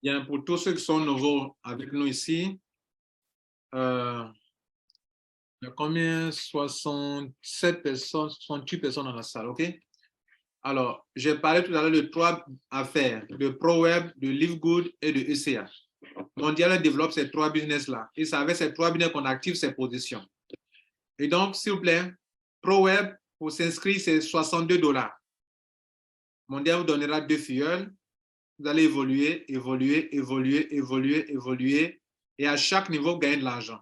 Bien, pour tous ceux qui sont nouveaux avec nous ici, il y a combien? 67 personnes, 68 personnes dans la salle, OK? Alors, j'ai parlé tout à l'heure de trois affaires, de ProWeb, de LiveGood et de ECA. Mondial développe ces trois business-là. Et c'est avec ces trois business qu'on active ces positions. Et donc, s'il vous plaît, ProWeb, pour s'inscrire, c'est $62. Mondial vous donnera 2 filleuls. Vous allez évoluer, évoluer, évoluer, évoluer, évoluer. Et à chaque niveau, vous gagnez de l'argent.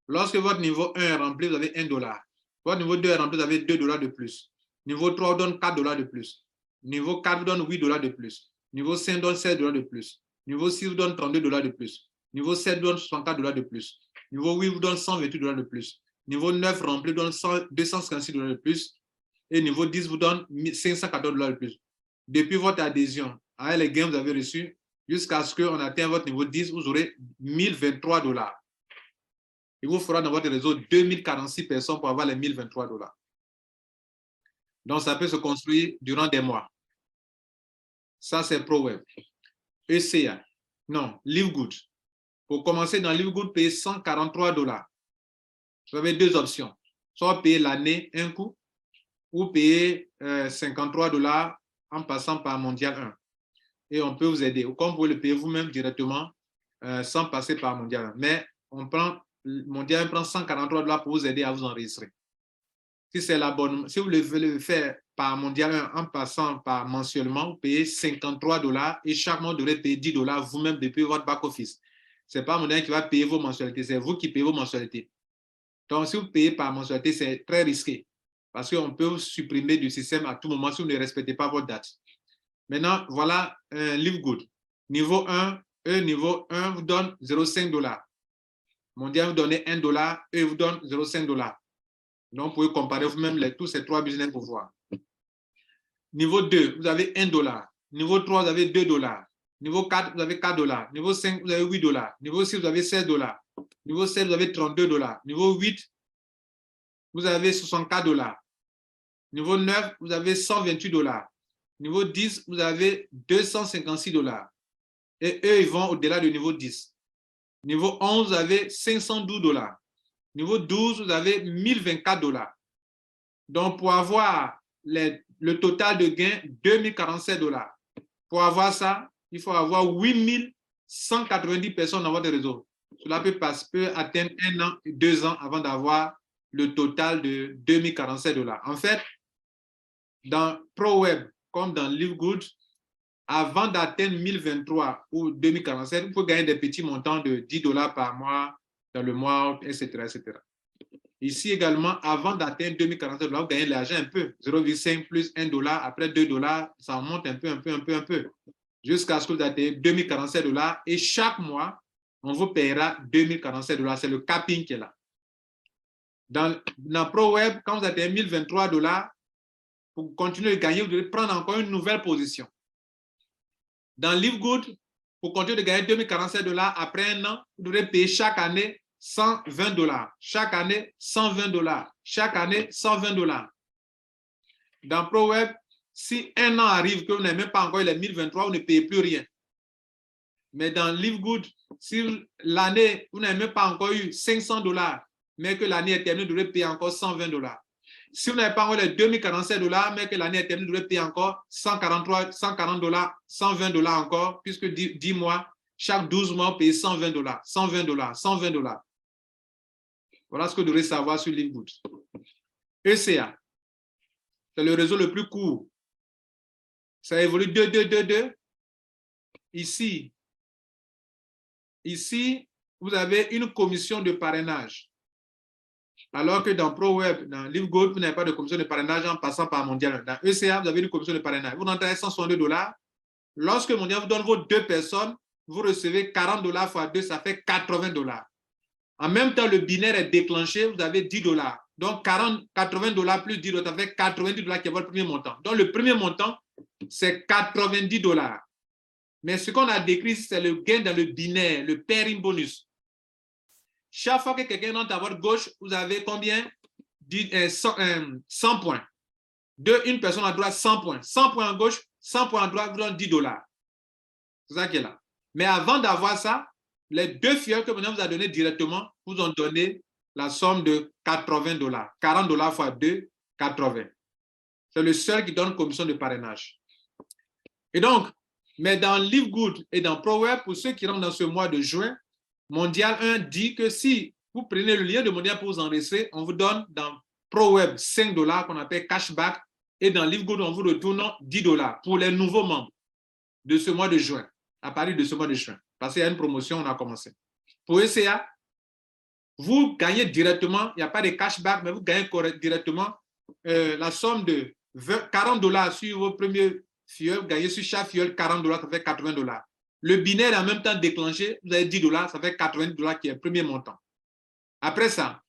Lorsque votre niveau 1 est rempli, vous avez $1. Votre niveau 2 est rempli, vous avez $2 de plus. Niveau 3 vous donne $4 de plus. Niveau 4 vous donne $8 de plus. Niveau 5 vous donne $16 de plus. Niveau 6 vous donne $32 de plus. Niveau 7 vous donne $64 de plus. Niveau 8 vous donne $128 de plus. Niveau 9 rempli vous donne $256 de plus. Et niveau 10 vous donne $514 de plus. Depuis votre adhésion, avec les gains que vous avez reçus, jusqu'à ce qu'on atteigne votre niveau 10, vous aurez $1023. Il vous faudra dans votre réseau 2046 personnes pour avoir les $1023. Donc, ça peut se construire durant des mois. Ça, c'est ProWeb. ECA. Non, LiveGood. Pour commencer dans LiveGood, payez $143. Vous avez deux options. Soit payer l'année un coup, ou payer $53 en passant par Mondial 1. Et on peut vous aider. Ou comme vous pouvez le payer vous-même directement sans passer par Mondial 1. Mais Mondial 1 prend $143 pour vous aider à vous enregistrer. Si c'est l'abonnement, si vous le voulez le faire par Mondial 1 en passant par mensuellement, vous payez $53 et chaque mois vous devrez payer $10 vous-même depuis votre back-office. Ce n'est pas Mondial qui va payer vos mensualités, c'est vous qui payez vos mensualités. Donc, si vous payez par mensualité, c'est très risqué parce qu'on peut vous supprimer du système à tout moment si vous ne respectez pas votre date. Maintenant, voilà LiveGood. Niveau 1, niveau 1 vous donne $0,5. Mondial vous donne $1, vous donne $0,5. Donc, vous pouvez comparer vous-même tous ces trois business pour voir. Niveau 2, vous avez $1. Niveau 3, vous avez $2. Niveau 4, vous avez $4. Niveau 5, vous avez $8. Niveau 6, vous avez $16. Niveau 7, vous avez $32. Niveau 8, vous avez $64. Niveau 9, vous avez $128. Niveau 10, vous avez $256. Et eux, ils vont au-delà du niveau 10. Niveau 11, vous avez $512. Niveau 12, vous avez $1024. Donc, pour avoir le total de gain, $2047. Pour avoir ça, il faut avoir 8190 personnes dans votre réseau. Cela peut atteindre 1 an, 2 ans avant d'avoir le total de $2047. En fait, dans ProWeb comme dans LiveGood, avant d'atteindre 1023 ou 2047, vous pouvez gagner des petits montants de $10 par mois, dans le mois, etc., etc. Ici également, avant d'atteindre 2047, vous gagnez de l'argent un peu. 0,5 plus $1, après $2, ça monte un peu, jusqu'à ce que vous atteignez $2047. Et chaque mois, on vous paiera $2047. C'est le capping qui est là. Dans ProWeb, quand vous atteignez $1023, pour continuer de gagner, vous devez prendre encore une nouvelle position. Dans LiveGood, pour continuer de gagner $2047, après un an, vous devrez payer chaque année $120. Chaque année, $120. Chaque année, $120. Dans ProWeb, si un an arrive que vous n'avez même pas encore les 1023, vous ne payez plus rien. Mais dans LiveGood, si l'année, vous n'avez même pas encore eu $500, mais que l'année est terminée, vous devrez payer encore $120. Si vous n'avez pas encore les $2047, mais que l'année est terminée, vous devrez payer encore $140, $120 encore, puisque 10 mois, chaque 12 mois, vous payez $120, $120, $120. Voilà ce que vous devrez savoir sur LiveGood. ECA, c'est le réseau le plus court. Ça évolue 2, 2, 2, 2. Ici, vous avez une commission de parrainage. Alors que dans ProWeb, dans LiveGood, vous n'avez pas de commission de parrainage en passant par Mondial. Dans ECA, vous avez une commission de parrainage. Vous rentrez $162. Lorsque Mondial vous donne vos 2 personnes, vous recevez $40 fois 2, ça fait $80. En même temps, le binaire est déclenché, vous avez $10. Donc, $80 plus $10, ça fait $90 qui est votre premier montant. Donc, le premier montant, c'est $90. Mais ce qu'on a décrit, c'est le gain dans le binaire, le pairing bonus. Chaque fois que quelqu'un rentre à votre gauche, vous avez combien? 100 points. Une personne à droite, 100 points. 100 points à gauche, 100 points à droite, vous donne $10. C'est ça qui est là. Mais avant d'avoir ça, les deux fioles que maintenant vous a donné directement vous ont donné la somme de $80. $40 fois 2, 80. C'est le seul qui donne commission de parrainage. Et donc, mais dans Live Good et dans ProWeb, pour ceux qui rentrent dans ce mois de juin, Mondial 1 dit que si vous prenez le lien de Mondial pour vous enregistrer, on vous donne dans ProWeb $5 qu'on appelle cashback et dans Live Good, on vous retourne $10 pour les nouveaux membres de ce mois de juin, à partir de ce mois de juin. Parce qu'il y a une promotion, on a commencé. Pour ECA, vous gagnez directement, il n'y a pas de cashback, mais vous gagnez directement la somme de $40 sur vos premiers fioles, vous gagnez sur chaque fiole $40, ça fait $80. Le binaire est en même temps déclenché, vous avez $10, ça fait $90 qui est le premier montant. Après ça,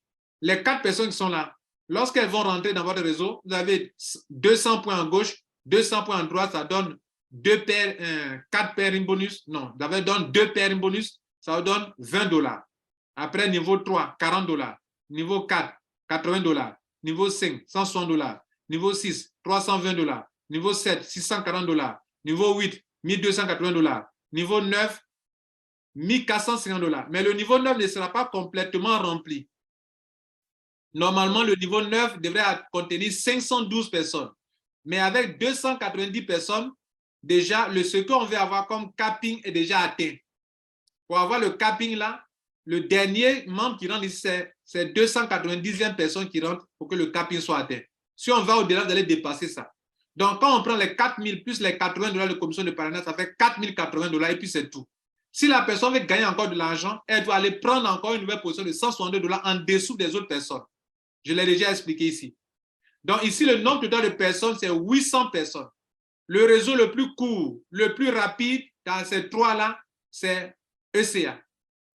les 4 personnes qui sont là, lorsqu'elles vont rentrer dans votre réseau, vous avez 200 points en gauche, 200 points en droite, ça donne 4 paires bonus. Non, ça donne 2 paires bonus, ça vous donne $20. Après, niveau 3, $40. Niveau 4, $80. Niveau 5, $160. Niveau 6, $320. Niveau 7, $640. Niveau 8, $1280. Niveau 9, $1450. Mais le niveau 9 ne sera pas complètement rempli. Normalement, le niveau 9 devrait contenir 512 personnes. Mais avec 290 personnes, déjà, ce qu'on veut avoir comme capping est déjà atteint. Pour avoir le capping là, le dernier membre qui rentre ici, c'est 290e personne qui rentre pour que le capping soit atteint. Si on va au-delà, vous allez dépasser ça. Donc, quand on prend les 4000 plus les $80 de commission de parrainage, ça fait $4080 et puis c'est tout. Si la personne veut gagner encore de l'argent, elle doit aller prendre encore une nouvelle position de $162 en dessous des autres personnes. Je l'ai déjà expliqué ici. Donc, ici, le nombre total de personnes, c'est 800 personnes. Le réseau le plus court, le plus rapide dans ces trois-là, c'est ECA.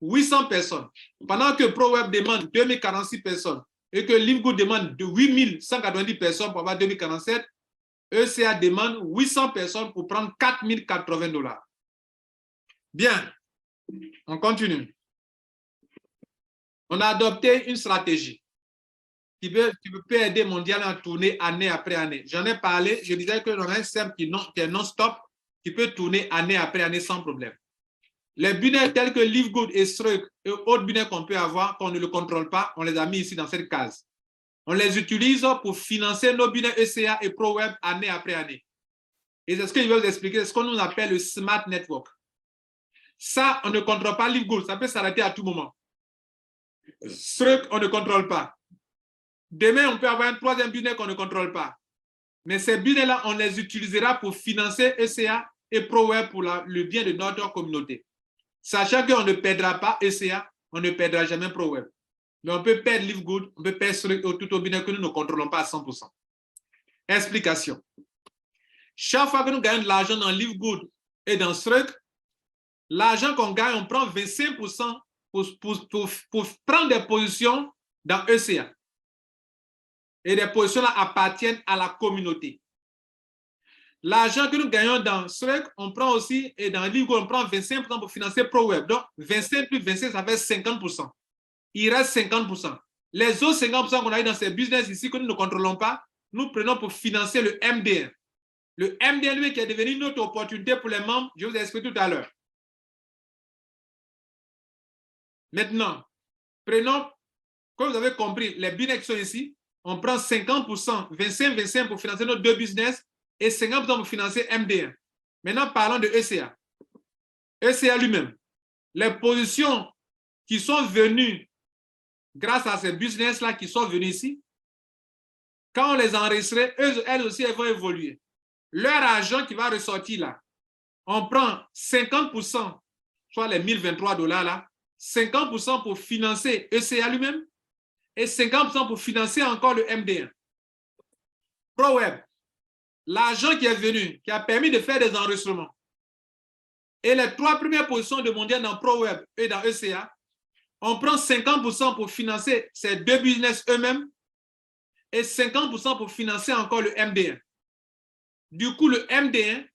800 personnes. Pendant que ProWeb demande 2046 personnes et que LiveGood demande 8190 personnes pour avoir 2047, ECA demande 800 personnes pour prendre $4080. Bien, on continue. On a adopté une stratégie qui peut aider Mondial à tourner année après année. J'en ai parlé, je disais que l'on a un système qui est non-stop, qui peut tourner année après année sans problème. Les binaires tels que LiveGood et Struck et autres binaires qu'on peut avoir, qu'on ne le contrôle pas, on les a mis ici dans cette case. On les utilise pour financer nos binaires ECA et ProWeb année après année. Et c'est ce que je vais vous expliquer, c'est ce qu'on nous appelle le Smart Network. Ça, on ne contrôle pas LiveGood, ça peut s'arrêter à tout moment. Struck, on ne contrôle pas. Demain, on peut avoir un troisième binaire qu'on ne contrôle pas. Mais ces binaires-là, on les utilisera pour financer ECA et ProWeb pour le bien de notre communauté. Sachant qu'on ne perdra pas ECA, on ne perdra jamais ProWeb. Mais on peut perdre LiveGood, on peut perdre Struck tout au binaire que nous ne contrôlons pas à 100%. Explication. Chaque fois que nous gagnons de l'argent dans LiveGood et dans Struck, l'argent qu'on gagne, on prend 25% pour prendre des positions dans ECA. Et les positions-là appartiennent à la communauté. L'argent que nous gagnons dans Struck, on prend aussi, et dans LiveGood, on prend 25% pour financer ProWeb. Donc, 25 plus 25, ça fait 50%. Il reste 50%. Les autres 50% qu'on a eu dans ces business ici, que nous ne contrôlons pas, nous prenons pour financer le MD1. Le MD1, lui, qui est devenu une autre opportunité pour les membres, je vous ai expliqué tout à l'heure. Maintenant, prenons, comme vous avez compris, les business qui sont ici, on prend 50%, 25-25 pour financer nos deux business et 50% pour financer MD1. Maintenant, parlons de ECA. ECA lui-même, les positions qui sont venues grâce à ces business-là qui sont venus ici, quand on les enregistre, elles aussi, elles vont évoluer. Leur argent qui va ressortir là, on prend 50%, soit les $1023 là, 50% pour financer ECA lui-même et 50% pour financer encore le MD1. ProWeb, l'argent qui est venu, qui a permis de faire des enregistrements, et les 3 premières positions de Mondial dans ProWeb et dans ECA, on prend 50% pour financer ces deux business eux-mêmes et 50% pour financer encore le MD1. Du coup, le MD1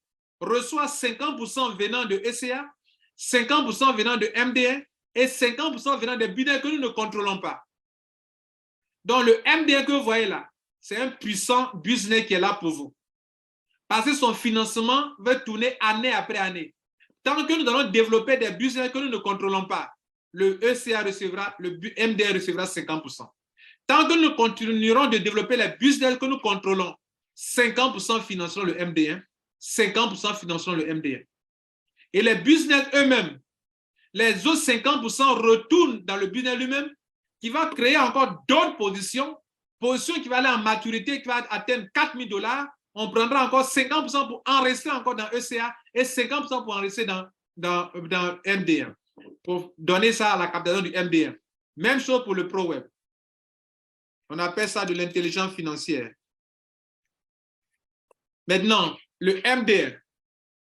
reçoit 50% venant de ECA, 50% venant de MD1 et 50% venant des business que nous ne contrôlons pas. Donc, le MD1 que vous voyez là, c'est un puissant business qui est là pour vous. Parce que son financement va tourner année après année. Tant que nous allons développer des business que nous ne contrôlons pas, le ECA recevra, le MDA recevra 50%. Tant que nous continuerons de développer les business que nous contrôlons, 50% financeront le MDA, 50% financeront le MDA. Et les business eux-mêmes, les autres 50% retournent dans le business lui-même, qui va créer encore d'autres positions qui vont aller en maturité, qui va atteindre 4 000 $. On prendra encore 50% pour en rester encore dans ECA et 50% pour en rester dans MDA, pour donner ça à la captation du MDA. Même chose pour le ProWeb. On appelle ça de l'intelligence financière. Maintenant, le MDA,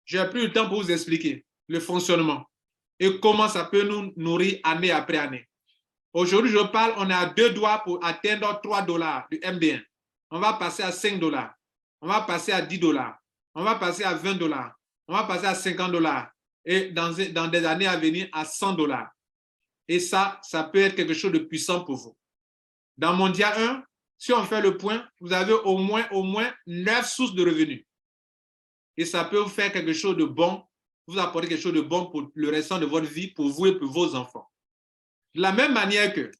j'ai pris le temps pour vous expliquer le fonctionnement et comment ça peut nous nourrir année après année. Aujourd'hui, je parle, on est à 2 doigts pour atteindre 3 $ du MDA. On va passer à 5 $. On va passer à 10 $. On va passer à 20 $. On va passer à 50 $. Et dans des années à venir, à 100 $. Et ça peut être quelque chose de puissant pour vous. Dans Mondial 1, si on fait le point, vous avez au moins 9 sources de revenus. Et ça peut vous faire quelque chose de bon, vous apporter quelque chose de bon pour le restant de votre vie, pour vous et pour vos enfants. De la même manière que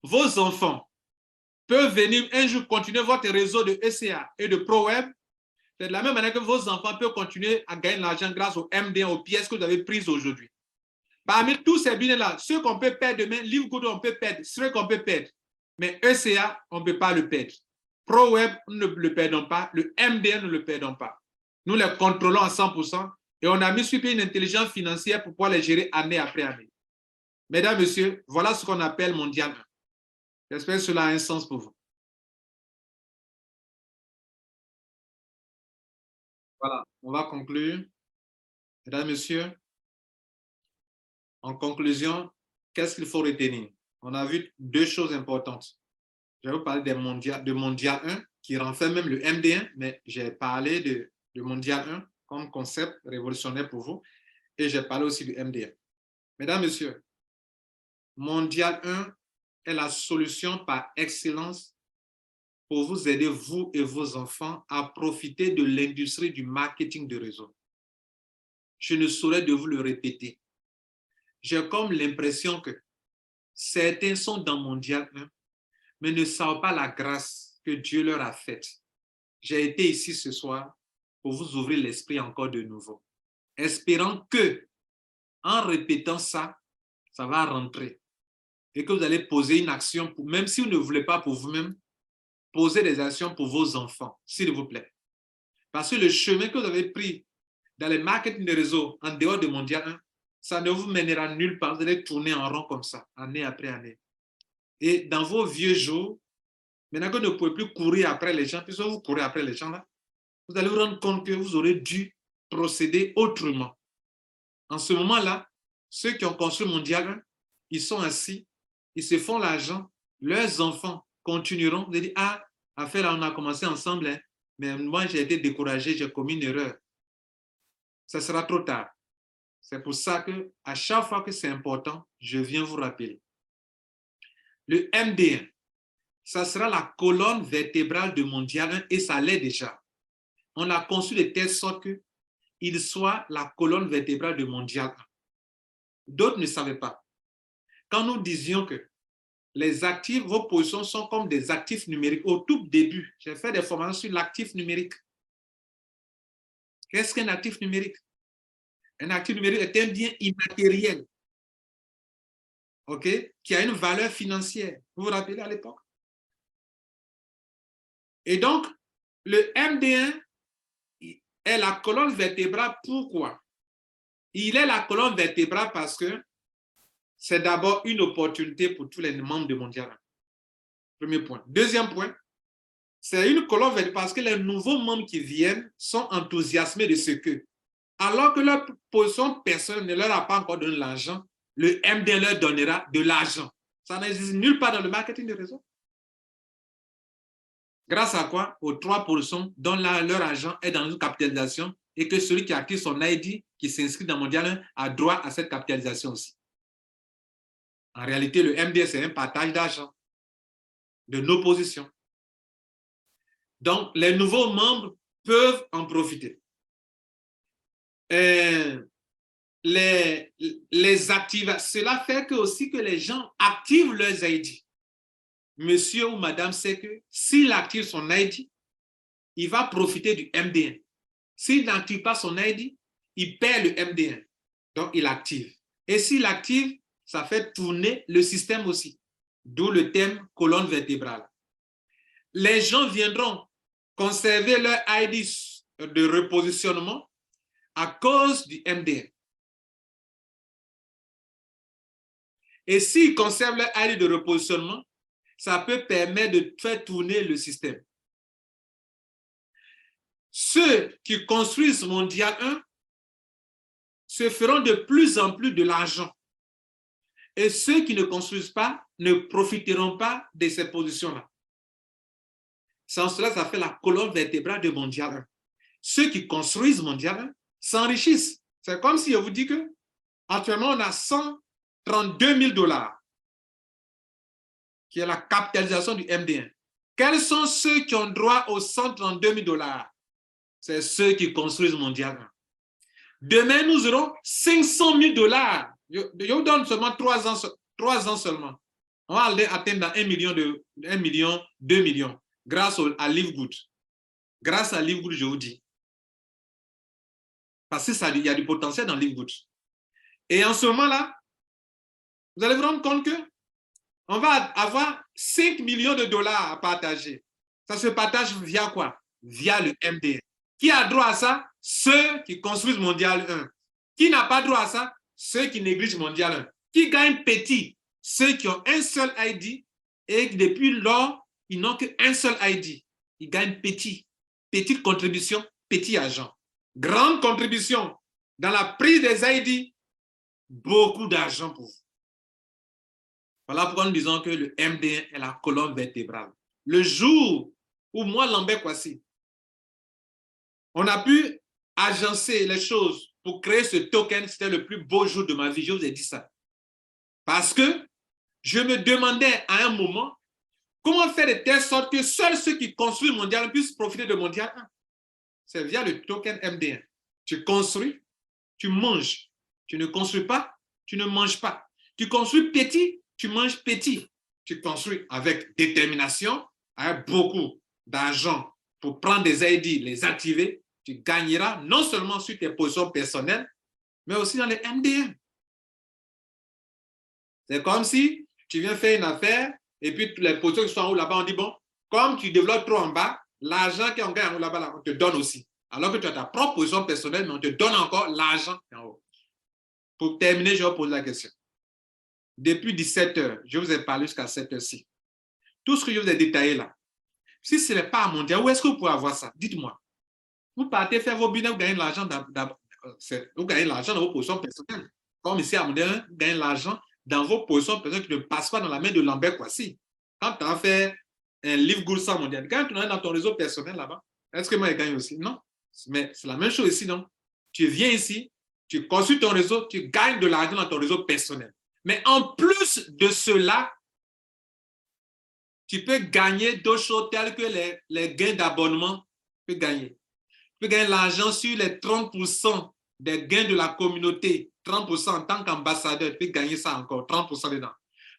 vos enfants peuvent venir un jour continuer votre réseau de ECA et de ProWeb, c'est de la même manière que vos enfants peuvent continuer à gagner de l'argent grâce au MDA, aux pièces que vous avez prises aujourd'hui. Parmi tous ces billets-là, ceux qu'on peut perdre demain, LiveGood, on peut perdre, ceux qu'on peut perdre. Mais ECA, on ne peut pas le perdre. ProWeb, nous ne le perdons pas. Le MDA, nous ne le perdons pas. Nous les contrôlons à 100% et on a mis sur pied une intelligence financière pour pouvoir les gérer année après année. Mesdames, Messieurs, voilà ce qu'on appelle Mondial 1. J'espère que cela a un sens pour vous. Voilà, on va conclure. Mesdames, Messieurs, en conclusion, qu'est-ce qu'il faut retenir? On a vu 2 choses importantes. Je vais vous parler de Mondial 1, qui renferme même le MD1, mais j'ai parlé de Mondial 1 comme concept révolutionnaire pour vous, et j'ai parlé aussi du MD1. Mesdames, Messieurs, Mondial 1 est la solution par excellence pour vous aider, vous et vos enfants, à profiter de l'industrie du marketing de réseau. Je ne saurais de vous le répéter. J'ai comme l'impression que certains sont dans Mondial 1, mais ne savent pas la grâce que Dieu leur a faite. J'ai été ici ce soir pour vous ouvrir l'esprit encore de nouveau, espérant que, en répétant ça, ça va rentrer et que vous allez poser une action, même si vous ne voulez pas pour vous-même, posez des actions pour vos enfants, s'il vous plaît. Parce que le chemin que vous avez pris dans les marketing de réseau en dehors de Mondial 1, ça ne vous mènera nulle part. Vous allez tourner en rond comme ça, année après année. Et dans vos vieux jours, maintenant que vous ne pouvez plus courir après les gens, puisque vous courez après les gens là, vous allez vous rendre compte que vous aurez dû procéder autrement. En ce moment-là, ceux qui ont construit Mondial 1, ils sont assis, ils se font l'argent, leurs enfants continueront. Vous allez dire, ah, affaire là, on a commencé ensemble, hein, mais moi j'ai été découragé, j'ai commis une erreur. Ça sera trop tard. C'est pour ça qu'à chaque fois que c'est important, je viens vous rappeler. Le MD1, ça sera la colonne vertébrale de Mondial 1 et ça l'est déjà. On l'a conçu de telle sorte qu'il soit la colonne vertébrale de Mondial 1. D'autres ne savaient pas. Quand nous disions que les actifs, vos positions sont comme des actifs numériques, au tout début, j'ai fait des formations sur l'actif numérique. Qu'est-ce qu'un actif numérique? Un actif numérique est un bien immatériel, okay, qui a une valeur financière. Vous vous rappelez à l'époque? Et donc, le MD1 est la colonne vertébrale. Pourquoi? Il est la colonne vertébrale parce que c'est d'abord une opportunité pour tous les membres de Mondial 1. Premier point. Deuxième point, c'est une colonne vertébrale parce que les nouveaux membres qui viennent sont enthousiasmés de ce que, alors que leur position personnelle ne leur a pas encore donné l'argent, le MD leur donnera de l'argent. Ça n'existe nulle part dans le marketing de réseau. Grâce à quoi? Aux 3% dont leur argent est dans une capitalisation et que celui qui active son ID, qui s'inscrit dans Mondial 1, a droit à cette capitalisation aussi. En réalité, le MD, c'est un partage d'argent de nos positions. Donc, les nouveaux membres peuvent en profiter. les activent. Cela fait que aussi que les gens activent leurs ID. Monsieur ou madame sait que s'il active son ID, il va profiter du MD1. S'il n'active pas son ID, il perd le MD1. Donc, il active. Et s'il active, ça fait tourner le système aussi. D'où le thème colonne vertébrale. Les gens viendront conserver leur ID de repositionnement à cause du MD1. Et s'ils conservent leur ID de repositionnement, ça peut permettre de faire tourner le système. Ceux qui construisent Mondial 1 se feront de plus en plus de l'argent. Et ceux qui ne construisent pas ne profiteront pas de ces positions-là. Sans cela, ça fait la colonne vertébrale de Mondial 1. Ceux qui construisent Mondial 1 s'enrichissent. C'est comme si je vous dis que actuellement, on a 132 000 $, qui est la capitalisation du MD1. Quels sont ceux qui ont droit aux 132 000 $? C'est ceux qui construisent Mondial 1. Demain, nous aurons 500 000 $. Je vous donne seulement 3 ans seulement. On va aller atteindre 1 million, 2 millions, grâce à Livegood. Grâce à Livegood, je vous dis. Parce qu'il y a du potentiel dans Livegood. Et en ce moment-là, vous allez vous rendre compte qu'on va avoir 5 millions de $ à partager. Ça se partage via quoi? Via le MD1. Qui a droit à ça? Ceux qui construisent Mondial 1. Qui n'a pas droit à ça? Ceux qui négligent Mondial 1. Qui gagnent petit? Ceux qui ont un seul ID et depuis lors, ils n'ont qu'un seul ID. Ils gagnent petit. Petite contribution, petit argent. Grande contribution dans la prise des ID, beaucoup d'argent pour vous. Voilà pourquoi nous disons que le MD1 est la colonne vertébrale. Le jour où moi, Lambert Kouassi, on a pu agencer les choses pour créer ce token, c'était le plus beau jour de ma vie, je vous ai dit ça. Parce que je me demandais à un moment comment faire de telle sorte que seuls ceux qui construisent Mondial puissent profiter de Mondial 1. C'est via le token MD1. Tu construis, tu manges. Tu ne construis pas, tu ne manges pas. Tu construis petit, tu manges petit. Tu construis avec détermination, avec beaucoup d'argent pour prendre des ID, les activer. Tu gagneras non seulement sur tes positions personnelles, mais aussi dans les MD1. C'est comme si tu viens faire une affaire et puis les positions qui sont en haut là-bas, on dit, bon, comme tu développes trop en bas, l'argent qui est en gain en haut là-bas, on te donne aussi. Alors que tu as ta propre position personnelle, mais on te donne encore l'argent en haut. Pour terminer, je vais vous poser la question. Depuis 17 h, je vous ai parlé jusqu'à 7 h-ci. Tout ce que je vous ai détaillé là, si ce n'est pas mondial, où est-ce que vous pouvez avoir ça? Dites-moi. Vous partez faire vos business, vous gagnez l'argent dans vos positions personnelles. Comme ici à Mondial, vous gagnez l'argent dans vos positions personnelles qui ne passent pas dans la main de Lambert Kouassi. Quand tu as fait un Livegood sans Mondial, quand tu es dans ton réseau personnel là-bas, est-ce que moi je gagne aussi? Non. Mais c'est la même chose ici, non? Tu viens ici, tu construis ton réseau, tu gagnes de l'argent dans ton réseau personnel. Mais en plus de cela, tu peux gagner d'autres choses telles que les gains d'abonnement. Tu peux gagner. Tu peux gagner l'argent sur les 30% des gains de la communauté. 30% en tant qu'ambassadeur, tu peux gagner ça encore, 30% dedans.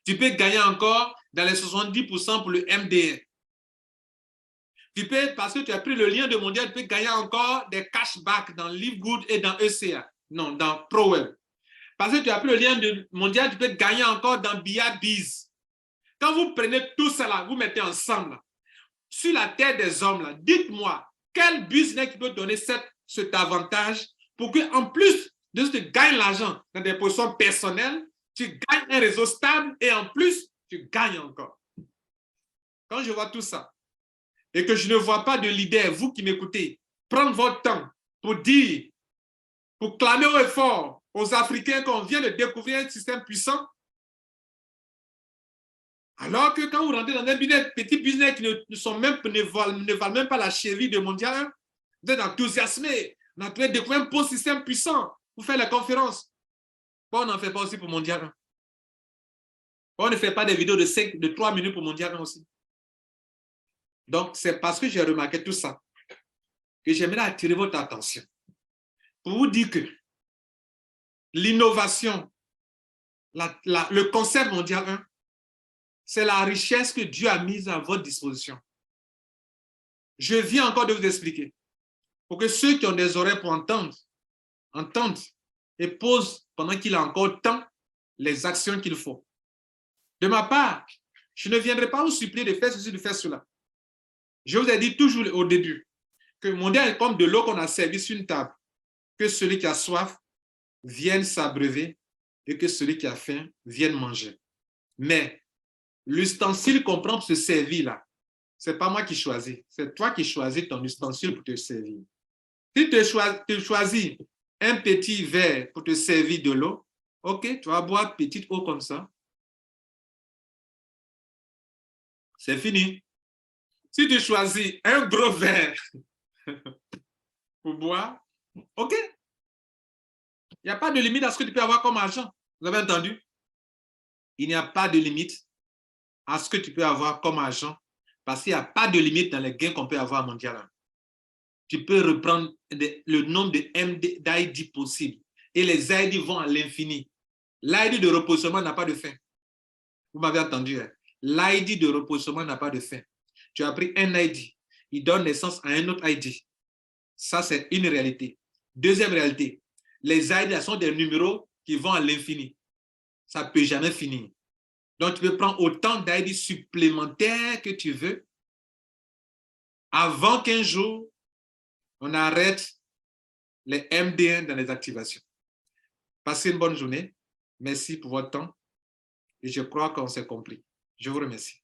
Tu peux gagner encore dans les 70% pour le MD1. Tu peux, parce que tu as pris le lien de Mondial, tu peux gagner encore des cashbacks dans Livegood et dans ECA. Non, dans ProWeb. Parce que tu as pris le lien de Mondial, tu peux gagner encore dans BIABiz. Quand vous prenez tout ça là, vous mettez ensemble, sur la terre des hommes, là, dites-moi, quel business qui peut donner cet avantage pour qu'en plus de ce que tu gagnes l'argent dans des positions personnelles, tu gagnes un réseau stable et en plus, tu gagnes encore. Quand je vois tout ça et que je ne vois pas de leader, vous qui m'écoutez, prendre votre temps pour dire, pour clamer au effort aux Africains qu'on vient de découvrir un système puissant, alors que quand vous rentrez dans un business, petit business qui ne valent même pas la cheville de Mondial, vous êtes enthousiasmé, on a découvert un beau système puissant, vous faites la conférence. Pourquoi on n'en fait pas aussi pour Mondial 1? Pourquoi on ne fait pas des vidéos de 3 minutes pour Mondial 1 aussi? Donc, c'est parce que j'ai remarqué tout ça que j'aimerais attirer votre attention pour vous dire que l'innovation, le concept mondial 1, c'est la richesse que Dieu a mise à votre disposition. Je viens encore de vous expliquer. Pour que ceux qui ont des oreilles pour entendre, entendent et posent pendant qu'il a encore temps les actions qu'il faut. De ma part, je ne viendrai pas vous supplier de faire ceci, de faire cela. Je vous ai dit toujours au début que mon Dieu est comme de l'eau qu'on a servi sur une table, que celui qui a soif vienne s'abreuver et que celui qui a faim vienne manger. Mais l'ustensile qu'on prend pour se servir là, ce n'est pas moi qui choisis, c'est toi qui choisis ton ustensile pour te servir. Si tu choisis un petit verre pour te servir de l'eau, ok, tu vas boire petite eau comme ça. C'est fini. Si tu choisis un gros verre pour boire, ok. Il n'y a pas de limite à ce que tu peux avoir comme argent. Vous avez entendu? Il n'y a pas de limite à ce que tu peux avoir comme argent parce qu'il n'y a pas de limite dans les gains qu'on peut avoir mondialement. Tu peux reprendre le nombre d'ID possible et les ID vont à l'infini. L'ID de repositionnement n'a pas de fin. Vous m'avez entendu, hein? L'ID de repositionnement n'a pas de fin. Tu as pris un ID, il donne naissance à un autre ID. Ça, c'est une réalité. Deuxième réalité, les ID sont des numéros qui vont à l'infini. Ça ne peut jamais finir. Donc, tu peux prendre autant d'ID supplémentaires que tu veux avant qu'un jour, on arrête les MD1 dans les activations. Passez une bonne journée. Merci pour votre temps. Et je crois qu'on s'est compris. Je vous remercie.